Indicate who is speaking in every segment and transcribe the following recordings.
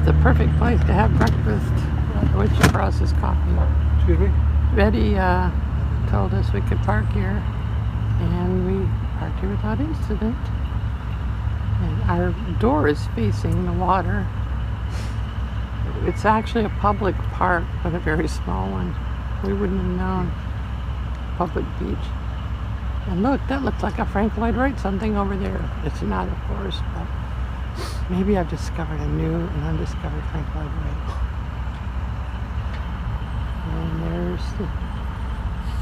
Speaker 1: the perfect place to have breakfast. Which across is coffee.
Speaker 2: Excuse me?
Speaker 1: Betty told us we could park here, and we parked here without incident. And our door is facing the water. It's actually a public park, but a very small one. We wouldn't have known. Public beach. And look, that looks like a Frank Lloyd Wright something over there. It's not, of course, but maybe I've discovered a new and undiscovered Frank Lloyd Wright. And there's the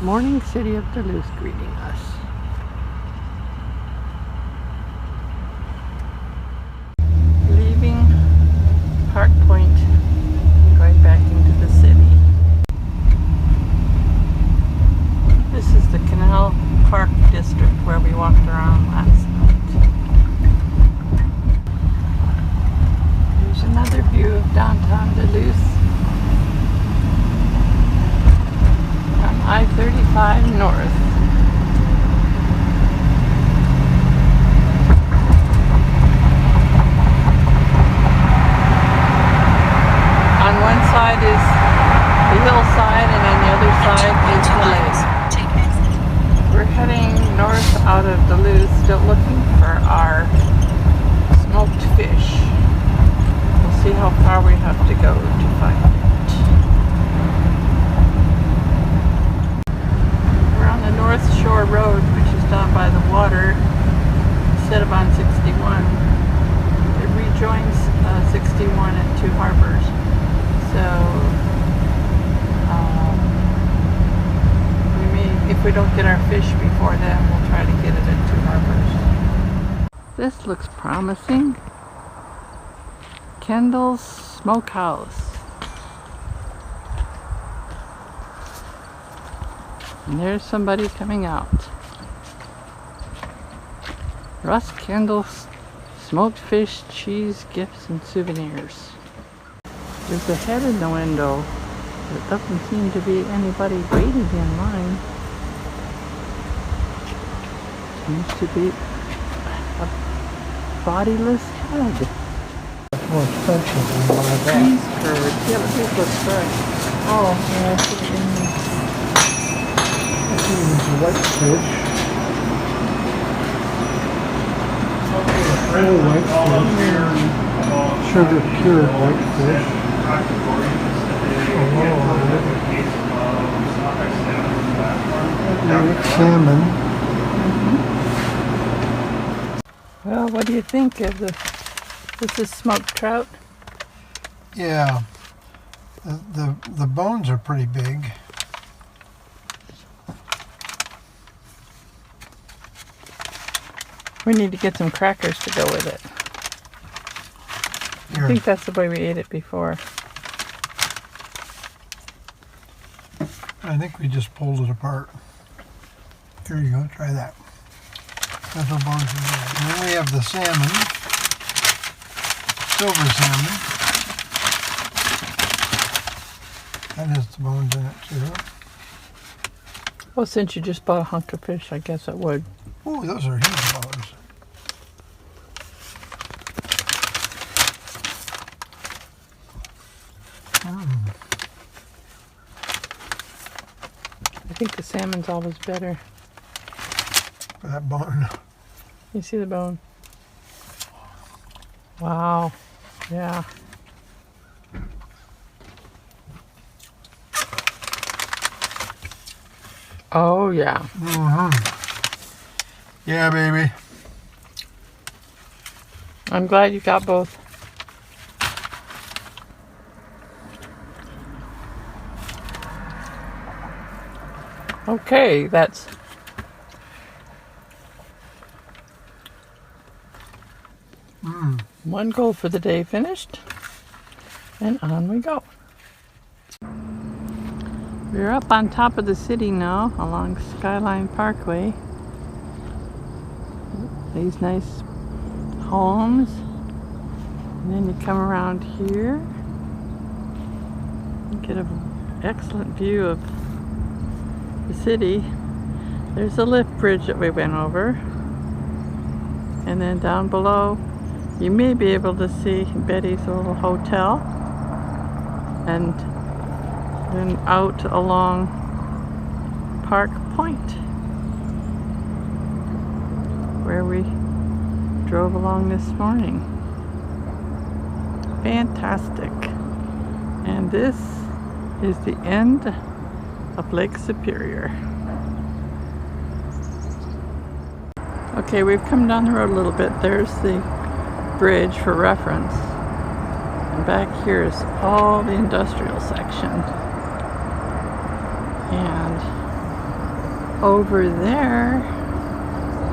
Speaker 1: morning city of Duluth greeting us. Leaving Park Point, going back into the city. This is the Canal Park District where we walked around last night. Here's another view of downtown Duluth from I-35 north. On one side is the hillside, and on the other side is the lake. We're heading north out of Duluth, still looking for our smoked fish. We'll see how far we have to go to find it. We're on the North Shore Road, which is down by the water, instead of on 61. It rejoins 61 at Two Harbors. So if we don't get our fish before then, we'll try to get it at Two Harbors. This looks promising. Kendall's Smokehouse. And there's somebody coming out. Russ Kendall's smoked fish, cheese, gifts, and souvenirs. There's a head in the window. There doesn't seem to be anybody waiting in line. Seems to be a bodiless head.
Speaker 2: More expensive than one of that.
Speaker 1: Cheese curd. Yeah, but these look fresh.
Speaker 2: Oh, yeah, I see what you mean. I see it's a whitefish. Oh, whitefish. Sugar cured whitefish. Oh, salmon.
Speaker 1: Well, what do you think of this is smoked trout?
Speaker 2: Yeah, the bones are pretty big.
Speaker 1: We need to get some crackers to go with it.
Speaker 2: Here.
Speaker 1: I think that's the way we ate it before.
Speaker 2: I think we just pulled it apart. Here you go, try that. That's our bones in there. And then we have the salmon, silver salmon. That has the bones in it too.
Speaker 1: Well, since you just bought a hunk of fish, I guess it would.
Speaker 2: Oh, those are huge bones.
Speaker 1: I think the salmon's always better.
Speaker 2: That bone.
Speaker 1: You see the bone? Wow. Yeah. Oh, yeah.
Speaker 2: Mm-hmm. Yeah, baby.
Speaker 1: I'm glad you got both. Okay, that's one goal for the day finished, and on we go. We're up on top of the city now along Skyline Parkway. These nice homes, and then you come around here and get an excellent view of the city. There's a lift bridge that we went over, and then down below You may be able to see Betty's little hotel, and then out along Park Point, where we drove along this morning. Fantastic. And this is the end of Lake Superior. Okay, we've come down the road a little bit. There's the bridge for reference. And back here is all the industrial section. And over there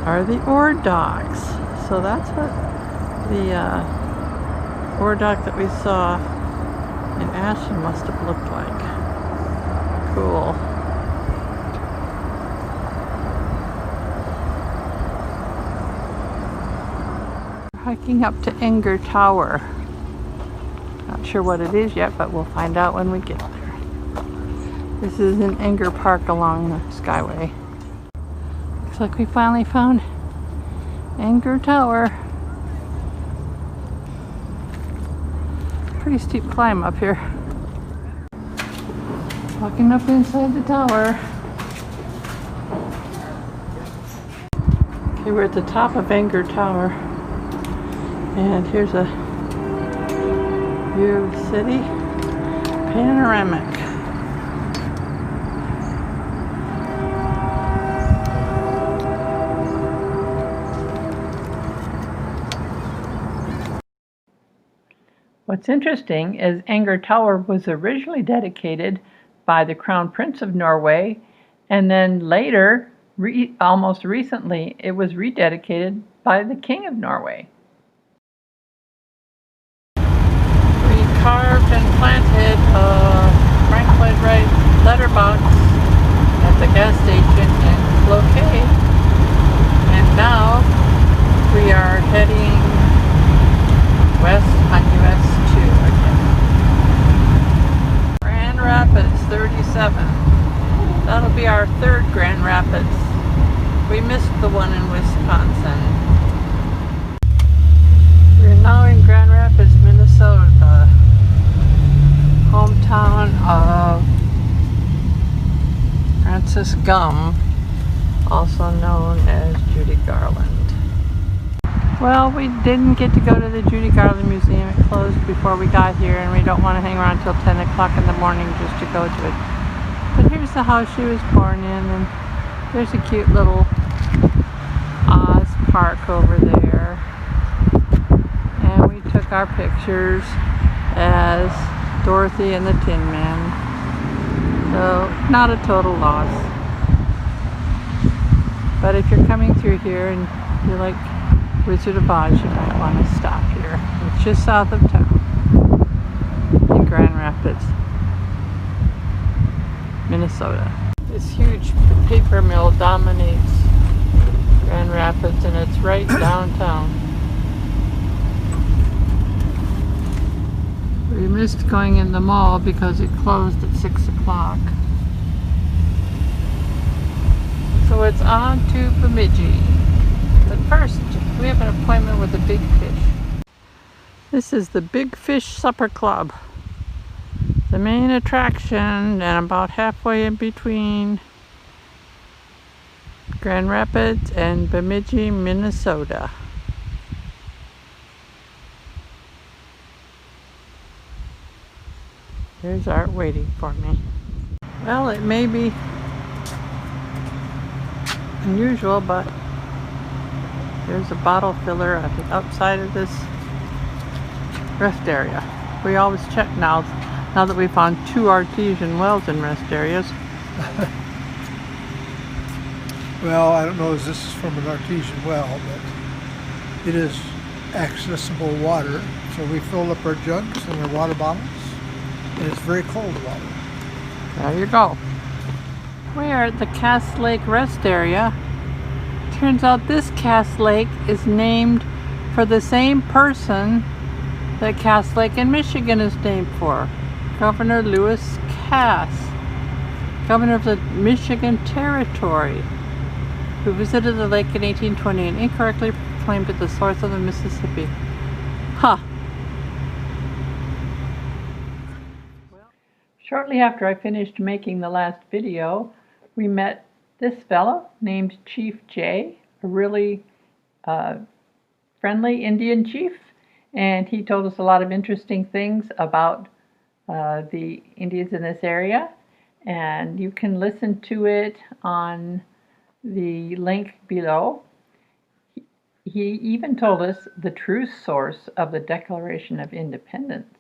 Speaker 1: are the ore docks. So that's what the ore dock that we saw in Ashland must have looked like. Cool. Hiking up to Enger Tower. Not sure what it is yet, but we'll find out when we get there. This is in Enger Park along the Skyway. Looks like we finally found Enger Tower. Pretty steep climb up here. Walking up inside the tower. Okay, we're at the top of Enger Tower. And here's a view of the city. Panoramic. What's interesting is Enger Tower was originally dedicated by the Crown Prince of Norway, and then later, almost recently, it was rededicated by the King of Norway. We carved and planted a Franklin Wright letterbox at the gas station in Cloquet, and now we are heading west on US-2 again. Grand Rapids 37. That'll be our third Grand Rapids. We missed the one in Wisconsin. We're now in Grand Rapids, Minnesota, hometown of Francis Gum, also known as Judy Garland. Well, we didn't get to go to the Judy Garland Museum. It closed before we got here, and we don't want to hang around till 10 o'clock in the morning just to go to it. But here's the house she was born in, and there's a cute little Oz Park over there. And we took our pictures as Dorothy and the Tin Man. So, not a total loss. But if you're coming through here and you like Wizard of Oz, you might want to stop here. It's just south of town in Grand Rapids, Minnesota. This huge paper mill dominates Grand Rapids, and it's right downtown. We missed going in the mall because it closed at 6 o'clock. So it's on to Bemidji. But first, we have an appointment with the Big Fish. This is the Big Fish Supper Club. The main attraction, and about halfway in between Grand Rapids and Bemidji, Minnesota. There's Art waiting for me. Well, it may be unusual, but there's a bottle filler at the outside of this rest area. We always check now that we found 2 artesian wells in rest areas.
Speaker 2: Well, I don't know if this is from an artesian well, but it is accessible water. So we filled up our jugs and our water bottles, and it's very cold water.
Speaker 1: There you go. We are at the Cass Lake rest area. Turns out this Cass Lake is named for the same person that Cass Lake in Michigan is named for. Governor Lewis Cass, governor of the Michigan Territory, who visited the lake in 1820 and incorrectly proclaimed it the source of the Mississippi. Huh.
Speaker 3: Shortly after I finished making the last video, we met this fellow named Chief Jay, a really friendly Indian chief, and he told us a lot of interesting things about the Indians in this area, and you can listen to it on the link below. He even told us the true source of the Declaration of Independence.